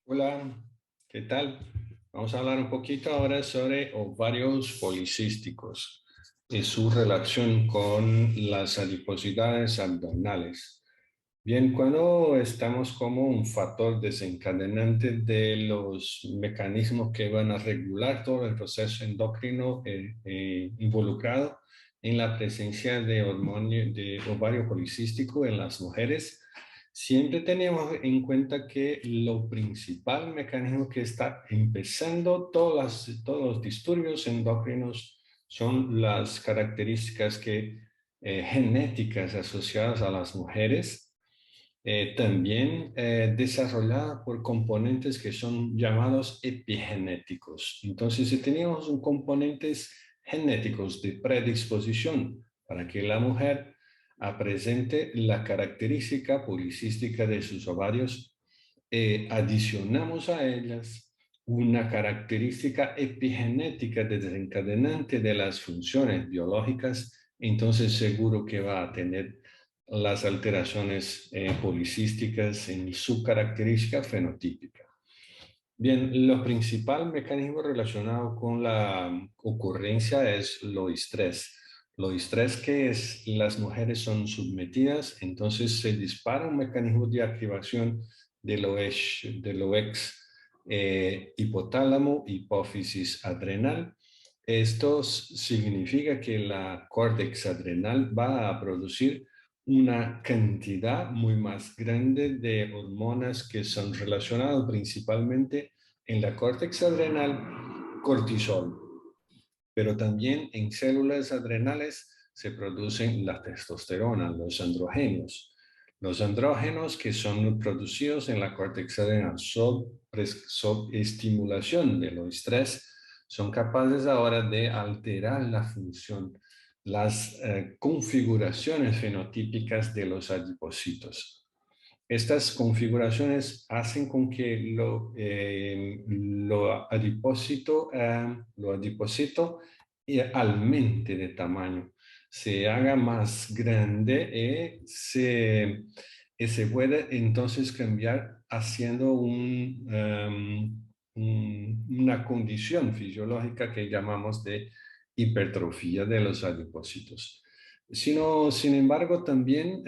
Hola, ¿qué tal? Vamos a hablar un poquito ahora sobre ovarios policísticos y su relación con las adiposidades abdominales. Bien, cuando estamos como un factor desencadenante de los mecanismos que van a regular todo el proceso endocrino involucrado en la presencia de de ovario policístico en las mujeres, siempre tenemos en cuenta que lo principal mecanismo que está empezando todos los disturbios endocrinos son las características genéticas asociadas a las mujeres, también desarrollada por componentes que son llamados epigenéticos. Entonces, si teníamos un componentes genéticos de predisposición para que la mujer presente la característica policística de sus ovarios, adicionamos a ellas una característica epigenética desencadenante de las funciones biológicas, entonces seguro que va a tener las alteraciones policísticas en su característica fenotípica. Bien, lo principal mecanismo relacionado con la ocurrencia es lo estrés. Lo estrés que es las mujeres son sometidas, entonces se dispara un mecanismo de activación de lo ex hipotálamo, hipófisis adrenal. Esto significa que la córtex adrenal va a producir una cantidad muy más grande de hormonas que son relacionadas principalmente en la córtex adrenal, cortisol, pero también en células adrenales se producen la testosterona, los andrógenos. Los andrógenos que son producidos en la córtex adrenal sob estimulación de los estrés son capaces ahora de alterar la función, las configuraciones fenotípicas de los adipocitos. Estas configuraciones hacen con que lo adipocito aumente de tamaño, se haga más grande y se puede entonces cambiar haciendo una condición fisiológica que llamamos de hipertrofia de los adipocitos. Sin embargo, también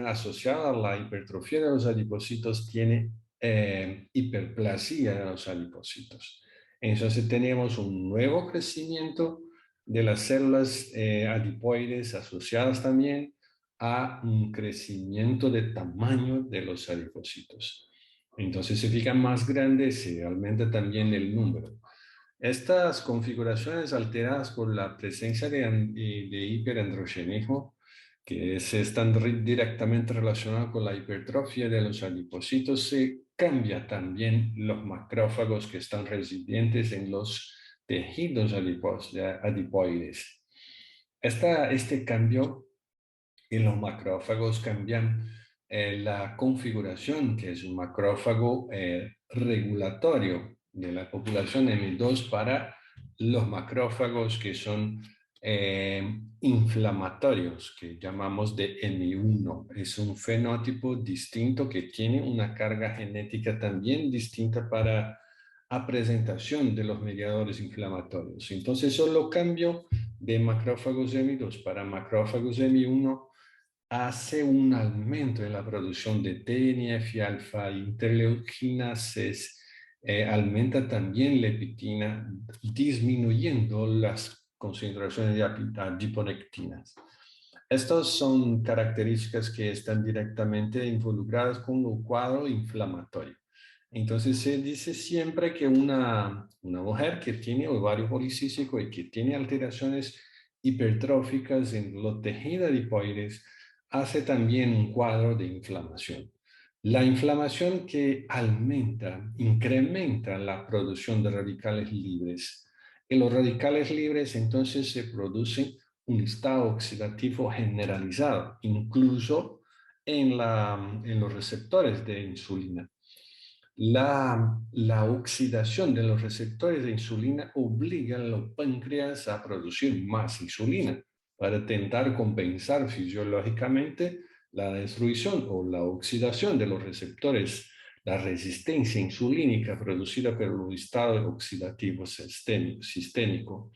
asociada a la hipertrofia de los adipocitos tiene hiperplasia de los adipocitos. Entonces tenemos un nuevo crecimiento de las células adipoides asociadas también a un crecimiento de tamaño de los adipocitos. Entonces se fijan más grandes, se aumenta también el número. Estas configuraciones alteradas por la presencia de hiperandrogenismo, que se están directamente relacionadas con la hipertrofia de los adipocitos, se cambia también los macrófagos que están residentes en los tejidos adipoides. Este cambio en los macrófagos cambian la configuración, que es un macrófago regulatorio de la población M2 para los macrófagos que son inflamatorios, que llamamos de M1. Es un fenotipo distinto que tiene una carga genética también distinta para la presentación de los mediadores inflamatorios. Entonces, solo cambio de macrófagos M2 para macrófagos M1 hace un aumento en la producción de TNF-alfa, interleuquina 6, aumenta también la leptina, disminuyendo las concentraciones de adiponectinas. Estas son características que están directamente involucradas con un cuadro inflamatorio. Entonces se dice siempre que una mujer que tiene ovario policístico y que tiene alteraciones hipertróficas en los tejidos adipoides hace también un cuadro de inflamación. La inflamación que aumenta, incrementa la producción de radicales libres. En los radicales libres entonces se producen un estado oxidativo generalizado, incluso en los receptores de insulina. La oxidación de los receptores de insulina obliga a los páncreas a producir más insulina para intentar compensar fisiológicamente la destrucción o la oxidación de los receptores, la resistencia insulínica producida por el estado oxidativo sistémico.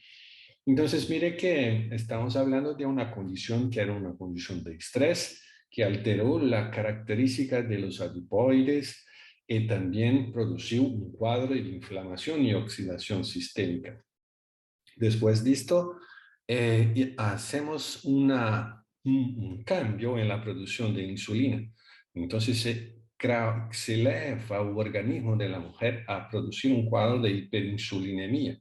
Entonces, mire que estamos hablando de una condición que era una condición de estrés, que alteró la característica de los adipoides y también produjo un cuadro de inflamación y oxidación sistémica. Después de esto, hacemos un cambio en la producción de insulina. Entonces, se eleva al organismo de la mujer a producir un cuadro de hiperinsulinemia,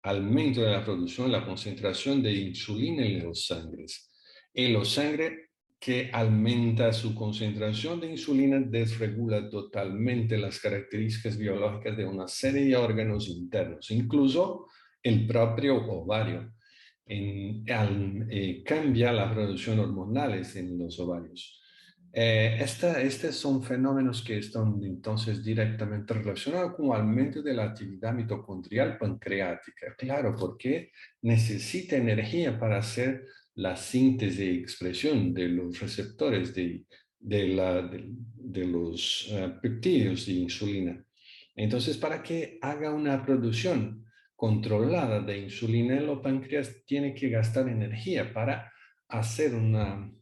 aumento de la producción, la concentración de insulina en los sangres. En los sangre que aumenta su concentración de insulina desregula totalmente las características biológicas de una serie de órganos internos, incluso el propio ovario. Cambia la producción hormonales en los ovarios. Estos son fenómenos que están entonces directamente relacionados con el aumento de la actividad mitocondrial pancreática. Claro, porque necesita energía para hacer la síntesis y expresión de los receptores de los peptídeos de insulina. Entonces, para que haga una producción controlada de insulina, el páncreas tiene que gastar energía para hacer una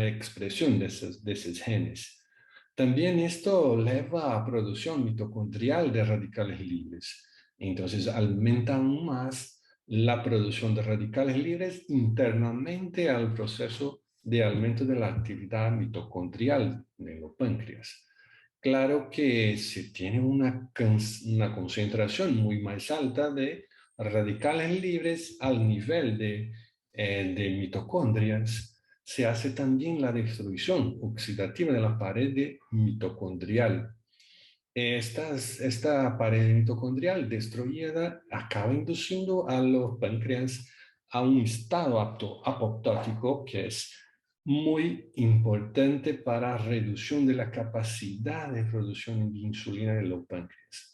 expresión de esos genes. También esto eleva a producción mitocondrial de radicales libres. Entonces aumenta aún más la producción de radicales libres internamente al proceso de aumento de la actividad mitocondrial de los páncreas. Claro que se tiene una concentración muy más alta de radicales libres al nivel de mitocondrias, se hace también la destrucción oxidativa de la pared mitocondrial. Esta pared mitocondrial destruida acaba induciendo a los páncreas a un estado apoptótico que es muy importante para reducción de la capacidad de producción de insulina de los páncreas.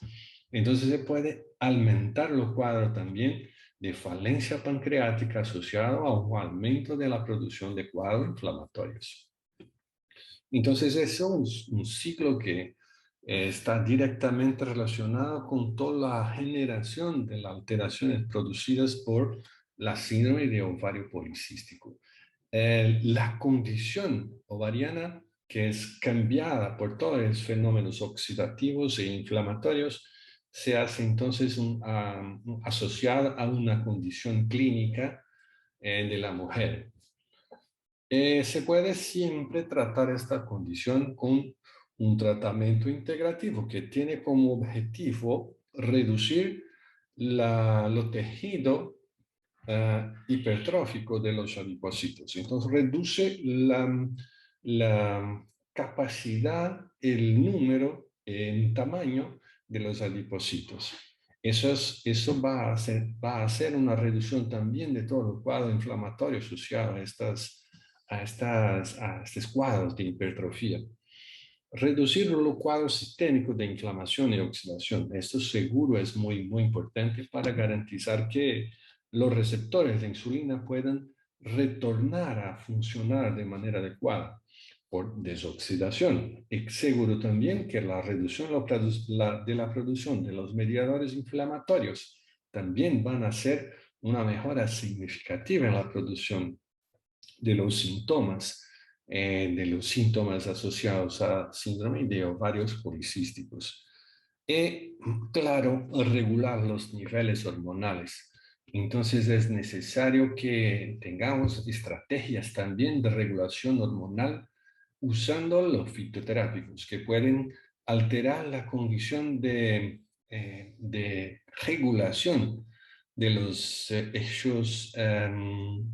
Entonces se puede aumentar los cuadros también de falencia pancreática asociado a un aumento de la producción de cuadros inflamatorios. Entonces es un ciclo que está directamente relacionado con toda la generación de las alteraciones producidas por la síndrome de ovario policístico. La condición ovariana, que es cambiada por todos los fenómenos oxidativos e inflamatorios, se hace entonces asociada a una condición clínica de la mujer. Se puede siempre tratar esta condición con un tratamiento integrativo que tiene como objetivo reducir lo tejido hipertrófico de los adipocitos. Entonces reduce la capacidad, el número en tamaño de los adipocitos. Eso va a hacer una reducción también de todo el cuadro inflamatorio asociado a estos cuadros de hipertrofia. Reducir los cuadros sistémicos de inflamación y oxidación. Esto seguro es muy, muy importante para garantizar que los receptores de insulina puedan retornar a funcionar de manera adecuada por desoxidación. Es seguro también que la reducción de la producción de los mediadores inflamatorios también van a hacer una mejora significativa en la producción de los síntomas asociados a síndrome de ovarios policísticos. Y, claro, regular los niveles hormonales. Entonces es necesario que tengamos estrategias también de regulación hormonal usando los fitoterápicos que pueden alterar la condición de regulación de los eixos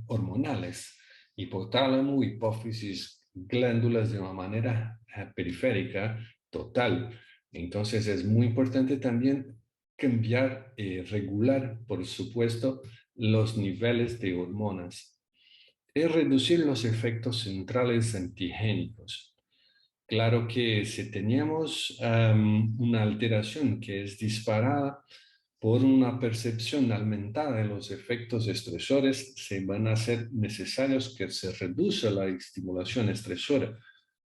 hormonales, hipotálamo, hipófisis, glándulas de una manera periférica total. Entonces es muy importante también cambiar, regular, por supuesto, los niveles de hormonas y reducir los efectos centrales antigénicos. Claro que si teníamos una alteración que es disparada por una percepción aumentada de los efectos estresores, se van a hacer necesarios que se reduzca la estimulación estresora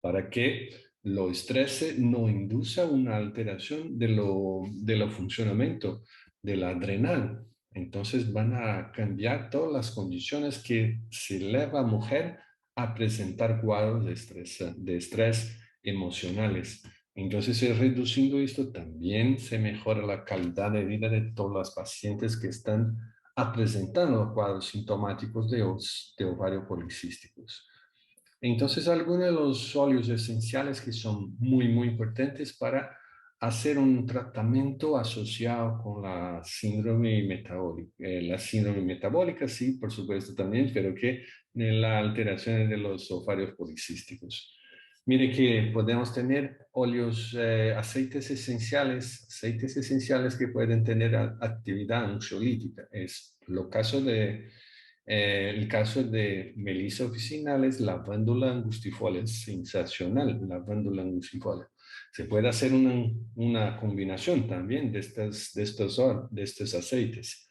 para que Lo estrés no induce una alteración de lo funcionamiento del adrenal. Entonces van a cambiar todas las condiciones que se lleva a mujer a presentar cuadros de estrés emocionales. Entonces, reduciendo esto, también se mejora la calidad de vida de todas las pacientes que están presentando cuadros sintomáticos de ovario policísticos. Entonces, algunos de los óleos esenciales que son muy importantes para hacer un tratamiento asociado con la síndrome metabólica. La síndrome metabólica, sí, por supuesto también, pero que en la alteración de los ovarios policísticos. Mire que podemos tener óleos, aceites esenciales que pueden tener actividad ansiolítica. Es lo caso de el caso de Melissa officinalis, lavándula angustifolia, es sensacional, lavándula angustifolia. Se puede hacer una combinación también de estos aceites.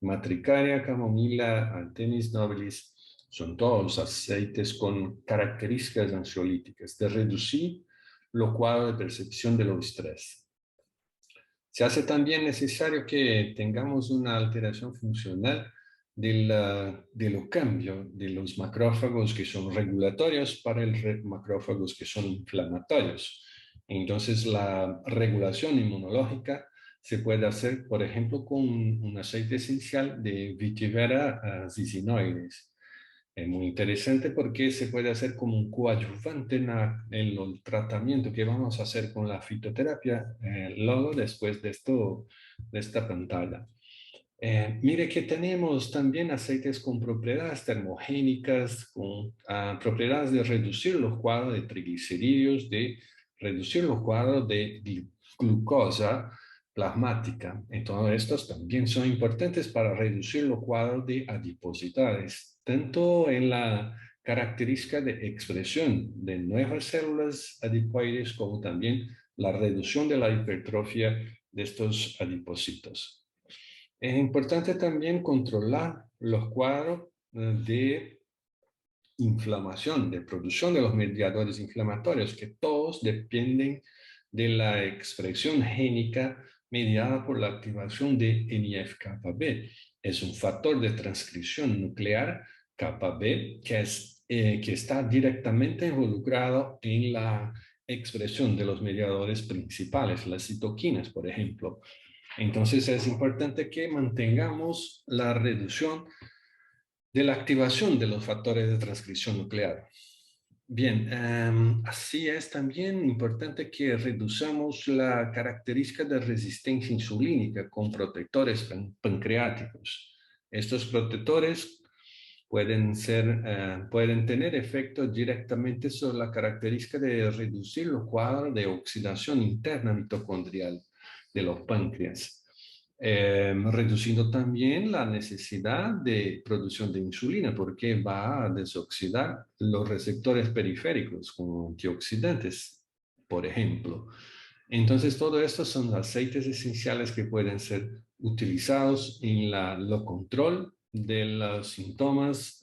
Matricaria, camomila, Artemis nobilis, son todos aceites con características ansiolíticas, de reducir lo cuadro de percepción de los estrés. Se hace también necesario que tengamos una alteración funcional de los cambios de los macrófagos que son regulatorios para los macrófagos que son inflamatorios. Entonces, la regulación inmunológica se puede hacer, por ejemplo, con un aceite esencial de Vitiver zizinoides. Es muy interesante porque se puede hacer como un coadyuvante en el tratamiento que vamos a hacer con la fitoterapia, luego después de esta pantalla. Mire que tenemos también aceites con propiedades termogénicas, con propiedades de reducir los cuadros de triglicéridos, de reducir los cuadros de glucosa plasmática. Entonces, estos también son importantes para reducir los cuadros de adiposidades, tanto en la característica de expresión de nuevas células adipoides como también la reducción de la hipertrofia de estos adipocitos. Es importante también controlar los cuadros de inflamación, de producción de los mediadores inflamatorios, que todos dependen de la expresión génica mediada por la activación de NF-κB. Es un factor de transcripción nuclear κB que está directamente involucrado en la expresión de los mediadores principales, las citoquinas, por ejemplo. Entonces es importante que mantengamos la reducción de la activación de los factores de transcripción nuclear. Bien, así es también importante que reduzcamos la característica de resistencia insulínica con protectores pancreáticos. Estos protectores pueden tener efecto directamente sobre la característica de reducir los cuadros de oxidación interna mitocondrial de los páncreas. Reduciendo también la necesidad de producción de insulina porque va a desoxidar los receptores periféricos como antioxidantes, por ejemplo. Entonces, todo esto son aceites esenciales que pueden ser utilizados en lo control de los síntomas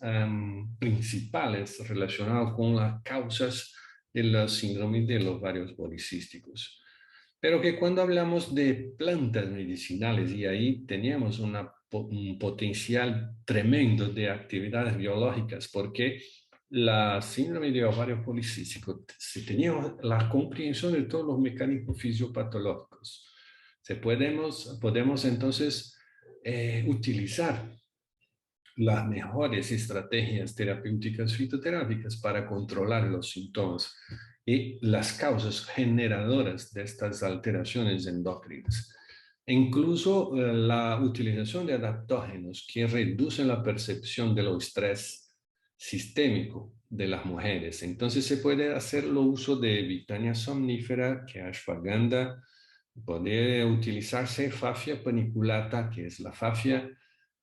principales relacionados con las causas de la síndrome de los ovarios policísticos. Pero que cuando hablamos de plantas medicinales, y ahí teníamos un potencial tremendo de actividades biológicas, porque la síndrome de ovario policístico, si teníamos la comprensión de todos los mecanismos fisiopatológicos, podemos entonces utilizar las mejores estrategias terapéuticas fitoterápicas para controlar los síntomas y las causas generadoras de estas alteraciones endócrinas. E incluso la utilización de adaptógenos que reducen la percepción del estrés sistémico de las mujeres. Entonces se puede hacer el uso de Vitania somnífera, que es ashwagandha, puede utilizarse Fafia paniculata, que es la Fafia,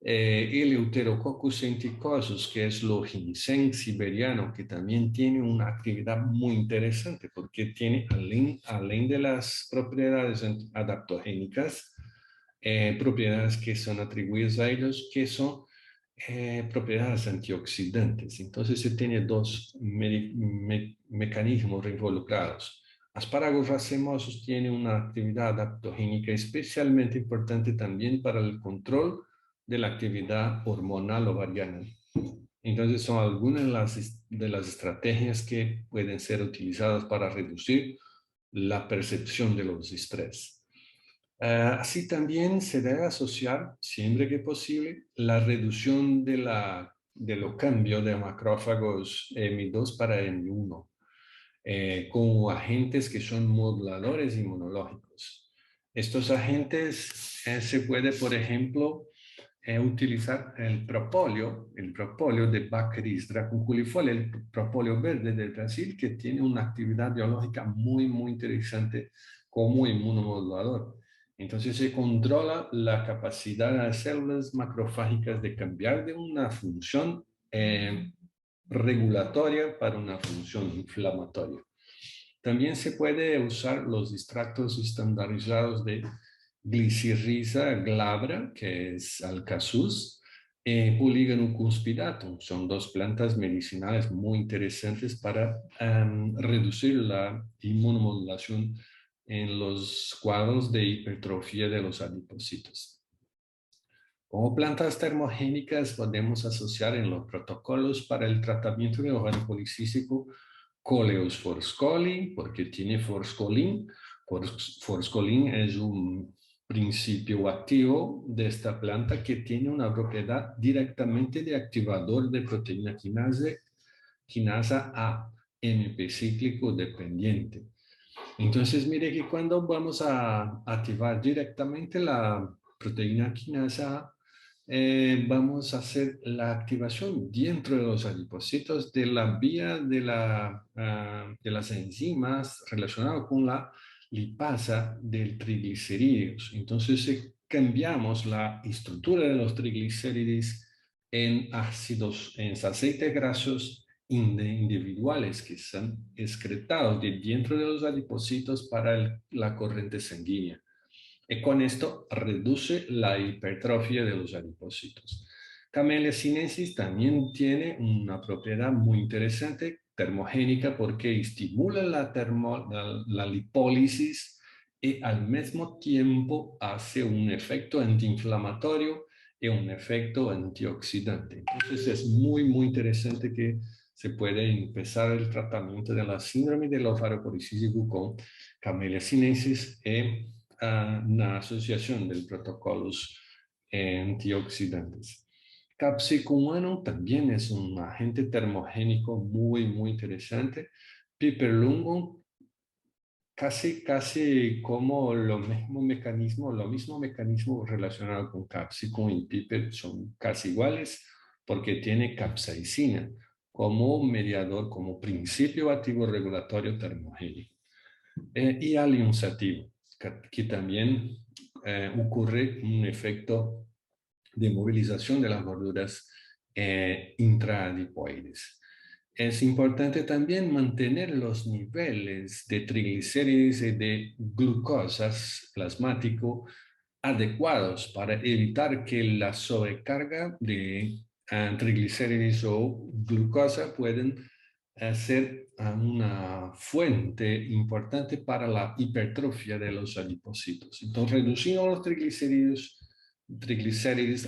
Eleuterococcus enterococcus, que es lo ginseng siberiano, que también tiene una actividad muy interesante porque tiene, além de las propiedades adaptogénicas, propiedades que son atribuidas a ellos, que son propiedades antioxidantes. Entonces se tiene dos mecanismos involucrados. Asparagos racemosos tiene una actividad adaptogénica especialmente importante también para el control de la actividad hormonal ovariana. Entonces son algunas de las estrategias que pueden ser utilizadas para reducir la percepción de los estrés. Así también se debe asociar, siempre que posible, la reducción de los cambios de macrófagos M2 para M1 con agentes que son moduladores inmunológicos. Estos agentes se puede, por ejemplo, utilizar el propóleo de Bacteris dracunculifolia, el propóleo verde del Brasil, que tiene una actividad biológica muy, muy interesante como inmunomodulador. Entonces se controla la capacidad de las células macrofágicas de cambiar de una función regulatoria para una función inflamatoria. También se puede usar los extractos estandarizados de glicirriza glabra, que es alcazuz, Polygonum cuspidatum. Son dos plantas medicinales muy interesantes para reducir la inmunomodulación en los cuadros de hipertrofia de los adipocitos. Como plantas termogénicas podemos asociar en los protocolos para el tratamiento de ovario policístico Coleus forscolli, porque tiene forscolin. Forscolin es un principio activo de esta planta que tiene una propiedad directamente de activador de proteína quinasa A, MP cíclico dependiente. Entonces, mire que cuando vamos a activar directamente la proteína quinasa A, vamos a hacer la activación dentro de los adipocitos de la vía de las enzimas relacionadas con la lipasa del triglicéridos. Entonces, cambiamos la estructura de los triglicéridos en ácidos, en aceites grasos individuales que son excretados de dentro de los adipocitos para la corriente sanguínea. Y con esto reduce la hipertrofia de los adipocitos. Camellia sinensis también tiene una propiedad muy interesante termogénica porque estimula la lipólisis y al mismo tiempo hace un efecto antiinflamatorio y un efecto antioxidante. Entonces es muy, muy interesante que se puede empezar el tratamiento de la síndrome del ovario policístico con Camellia sinensis y una asociación de protocolos antioxidantes. Capsicum annuum también es un agente termogénico muy, muy interesante. Piperlingum, casi como lo mismo mecanismo relacionado con Capsicum y Piper son casi iguales porque tiene capsaicina como mediador, como principio activo regulatorio termogénico. Y allium sativa, que también ocurre un efecto de movilización de las gorduras intraadipoides. Es importante también mantener los niveles de triglicéridos y de glucosas plasmático adecuados para evitar que la sobrecarga de triglicéridos o glucosa pueden ser una fuente importante para la hipertrofia de los adipocitos. Entonces, reduciendo los triglicéridos,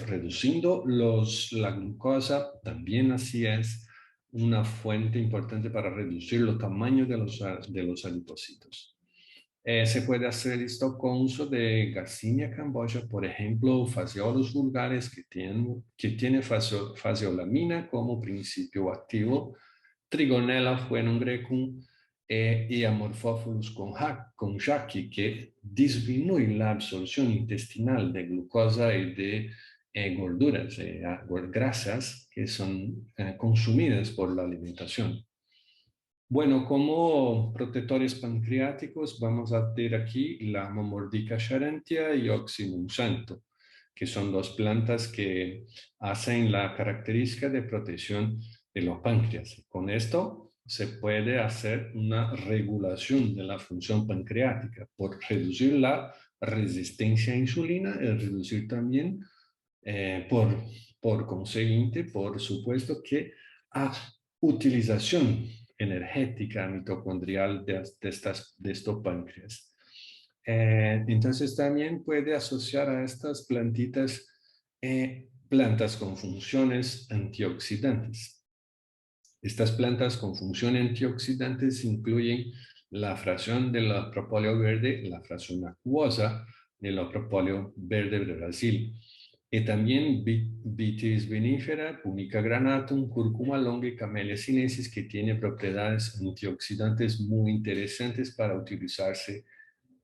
reduciendo la glucosa, también así es una fuente importante para reducir los tamaños de los adipocitos. Se puede hacer esto con uso de Garcinia cambogia, por ejemplo, Phaseolus vulgaris, que tiene faseolamina como principio activo, Trigonella fuenum grecum y Amorphophilus konjaki, que disminuye la absorción intestinal de glucosa y de gorduras, grasas que son consumidas por la alimentación. Bueno, como protectores pancreáticos vamos a tener aquí la Momordica charantia y Oxymum santo, que son dos plantas que hacen la característica de protección de los páncreas. Con esto se puede hacer una regulación de la función pancreática por reducir la resistencia a insulina y reducir también por por consiguiente, por supuesto que a utilización energética mitocondrial de estos páncreas. Entonces también puede asociar a estas plantitas plantas con funciones antioxidantes. Estas plantas con funciones antioxidantes incluyen la fracción del propóleo verde, la fracción acuosa del propóleo verde de Brasil. Y también Vitis vinifera, Punica granatum, Curcuma longa y Camellia sinensis, que tiene propiedades antioxidantes muy interesantes para utilizarse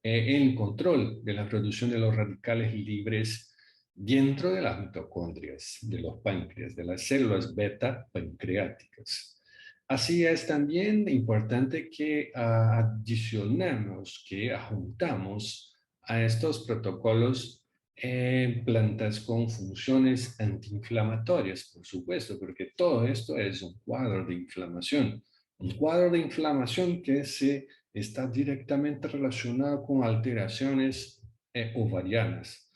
en control de la producción de los radicales libres dentro de las mitocondrias, de los páncreas, de las células beta pancreáticas. Así es también importante que adicionemos, que adjuntamos a estos protocolos plantas con funciones antiinflamatorias, por supuesto, porque todo esto es un cuadro de inflamación. Un cuadro de inflamación que está directamente relacionado con alteraciones ovarianas.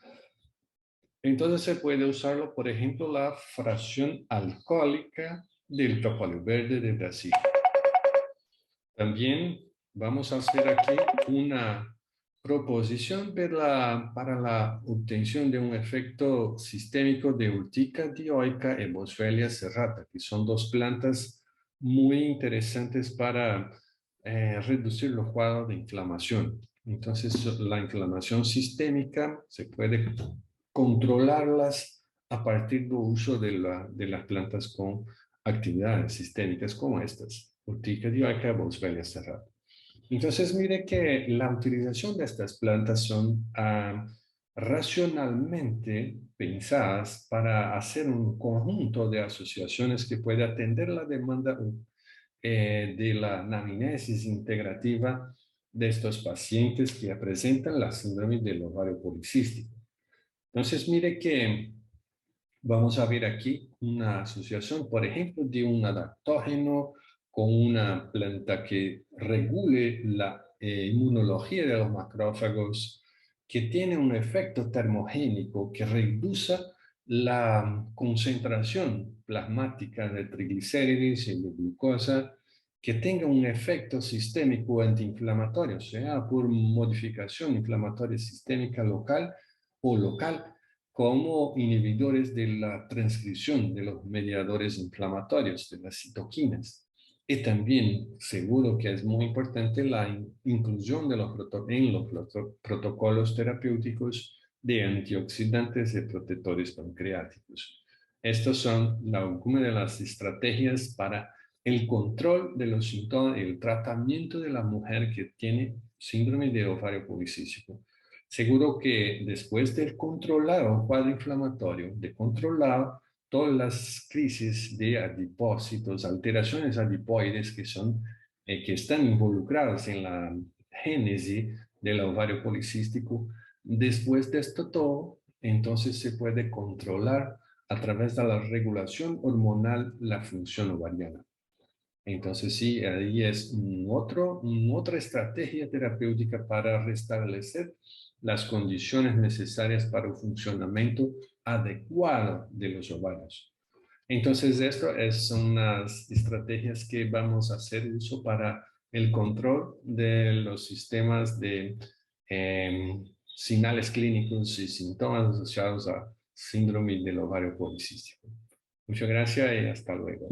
Entonces se puede usarlo, por ejemplo, la fracción alcohólica del propóleo verde de Brasil. También vamos a hacer aquí una proposición para la obtención de un efecto sistémico de Urtica dioica y Boswellia serrata, que son dos plantas muy interesantes para reducir los cuadros de inflamación. Entonces, la inflamación sistémica se puede controlarlas a partir del uso de las plantas con actividades sistémicas como estas, Urtica dioica, Boswellia serrata. Entonces, mire que la utilización de estas plantas son racionalmente pensadas para hacer un conjunto de asociaciones que puede atender la demanda de la anamnesis integrativa de estos pacientes que presentan la síndrome del ovario policístico. Entonces, mire que vamos a ver aquí una asociación, por ejemplo, de un adaptógeno con una planta que regule la inmunología de los macrófagos, que tiene un efecto termogénico que reduce la concentración plasmática de triglicéridos y de glucosa, que tenga un efecto sistémico antiinflamatorio, sea por modificación inflamatoria sistémica local o local, como inhibidores de la transcripción de los mediadores inflamatorios, de las citoquinas. Y también, seguro que es muy importante la inclusión de en los protocolos terapéuticos de antioxidantes y protectores pancreáticos. Estas son algunas de las estrategias para el control de los síntomas y el tratamiento de la mujer que tiene síndrome de ovario policístico. Seguro que después de controlar un cuadro inflamatorio, de controlar todas las crisis de adipócitos, alteraciones adipoides que están involucradas en la génesis del ovario policístico, después de esto todo, entonces se puede controlar a través de la regulación hormonal la función ovariana. Entonces sí, ahí es otra estrategia terapéutica para restablecer las condiciones necesarias para el funcionamiento adecuado de los ovarios. Entonces esto son las estrategias que vamos a hacer uso para el control de los sistemas de señales clínicos y síntomas asociados a síndrome del ovario policístico. Muchas gracias y hasta luego.